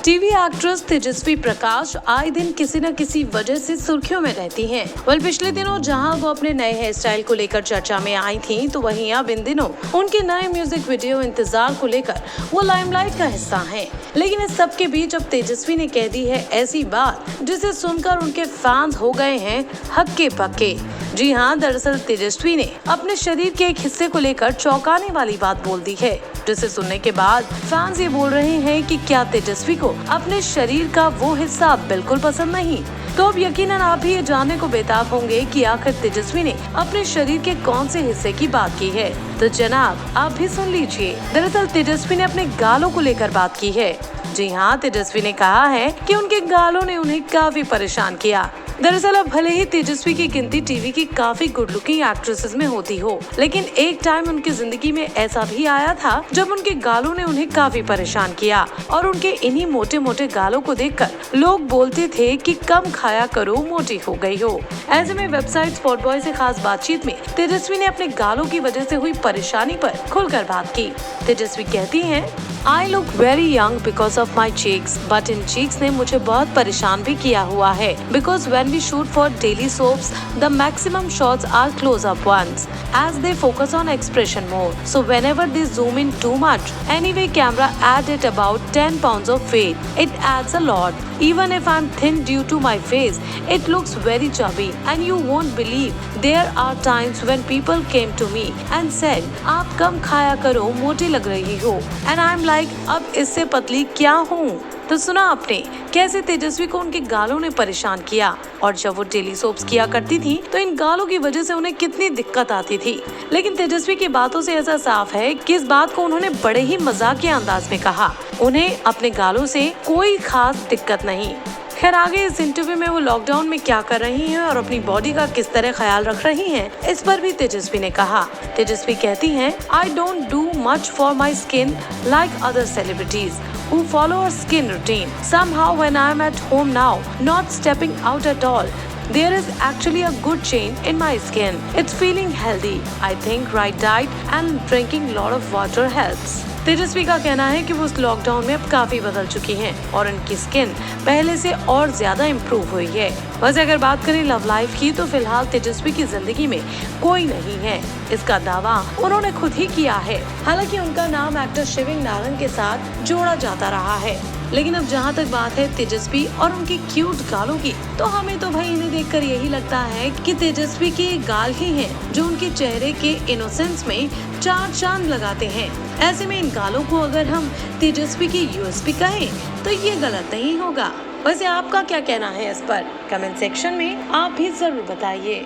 TV actress Tejasswi Prakash आए दिन किसी न किसी वजह से सुर्खियों में रहती हैं। पिछले दिनों जहां वो अपने नए हेयर स्टाइल को लेकर चर्चा में आई थीं, तो वहीं अब इन दिनों उनके नए म्यूजिक वीडियो इंतजार को लेकर वो लाइमलाइट का हिस्सा हैं। लेकिन इस सब के बीच अब तेजस्वी ने कह दी है ऐसी बात जिसे सुनकर उनके फैंस हो गए हैं हक्के बक्के। जी हाँ, दरअसल तेजस्वी ने अपने शरीर के एक हिस्से को लेकर चौंकाने वाली बात बोल दी है, जिसे सुनने के बाद फैंस ये बोल रहे हैं कि क्या तेजस्वी को अपने शरीर का वो हिस्सा बिल्कुल पसंद नहीं। तो अब यकीनन आप भी ये जानने को बेताब होंगे कि आखिर तेजस्वी ने अपने शरीर के कौन से हिस्से की बात की है। तो जनाब आप भी सुन लीजिए। दरअसल तेजस्वी ने अपने गालों को लेकर बात की है। जी हाँ, तेजस्वी ने कहा है कि उनके गालों ने उन्हें काफी परेशान किया। दरअसल अब भले ही तेजस्वी की गिनती टीवी की काफी गुड लुकिंग एक्ट्रेसेस में होती हो, लेकिन एक टाइम उनकी जिंदगी में ऐसा भी आया था जब उनके गालों ने उन्हें काफी परेशान किया और उनके इन्हीं मोटे मोटे गालों को देखकर लोग बोलते थे कि कम खाया करो, मोटी हो गई हो। ऐसे में वेबसाइट स्पॉट बॉय से खास बातचीत में तेजस्वी ने अपने गालों की वजह से हुई परेशानी पर खुलकर बात की। तेजस्वी कहती हैं, I look very young because of my cheeks, but in cheeks ने मुझे बहुत परेशान भी किया हुआ है, because when we shoot for daily soaps, the maximum shots are close-up ones, as they focus on expression more. So whenever they zoom in too much, anyway camera add it about 10 pounds of weight. It adds a lot. Even if I'm thin due to my face, it looks very chubby, and you won't believe there are times when people came to me and said, आप कम खाया करो, मोटी लग रही हो, and I'm like, अब इससे पतली क्या हूँ। तो सुना आपने कैसे तेजस्वी को उनके गालों ने परेशान किया, और जब वो डेली सोप्स किया करती थी तो इन गालों की वजह से उन्हें कितनी दिक्कत आती थी। लेकिन तेजस्वी की बातों से ऐसा साफ है कि इस बात को उन्होंने बड़े ही मजाकिया अंदाज में कहा। उन्हें अपने गालों से कोई खास दिक्कत नहीं। खैर, आगे इस इंटरव्यू में वो लॉकडाउन में क्या कर रही हैं और अपनी बॉडी का किस तरह ख्याल रख रही हैं, इस पर भी तेजस्वी ने कहा। तेजस्वी कहती हैं, I don't do much for my skin like other celebrities who follow a skin routine. Somehow when I'm at home now, not stepping out at all, there is actually a good change in my skin. It's feeling healthy. I think right diet and drinking lot of water helps. तेजस्वी का कहना है कि वो इस lockdown में अब काफी बदल चुकी हैं और उनकी स्किन पहले से और ज्यादा इम्प्रूव हुई है। वैसे अगर बात करें लव लाइफ की, तो फिलहाल तेजस्वी की जिंदगी में कोई नहीं है, इसका दावा उन्होंने खुद ही किया है। हालांकि उनका नाम एक्टर शिविंग नारंग के साथ जोड़ा जाता रहा है। लेकिन अब जहाँ तक बात है तेजस्वी और उनकी क्यूट गालों की, तो हमें तो भाई इन्हें देखकर यही लगता है कि तेजस्वी के गाल ही हैं जो उनके चेहरे के इनोसेंस में चार चांद लगाते हैं। ऐसे में इन गालों को अगर हम तेजस्वी की यूएसपी कहें तो ये गलत नहीं होगा। वैसे आपका क्या कहना है इस पर? कमेंट सेक्शन में आप भी जरूर बताइए।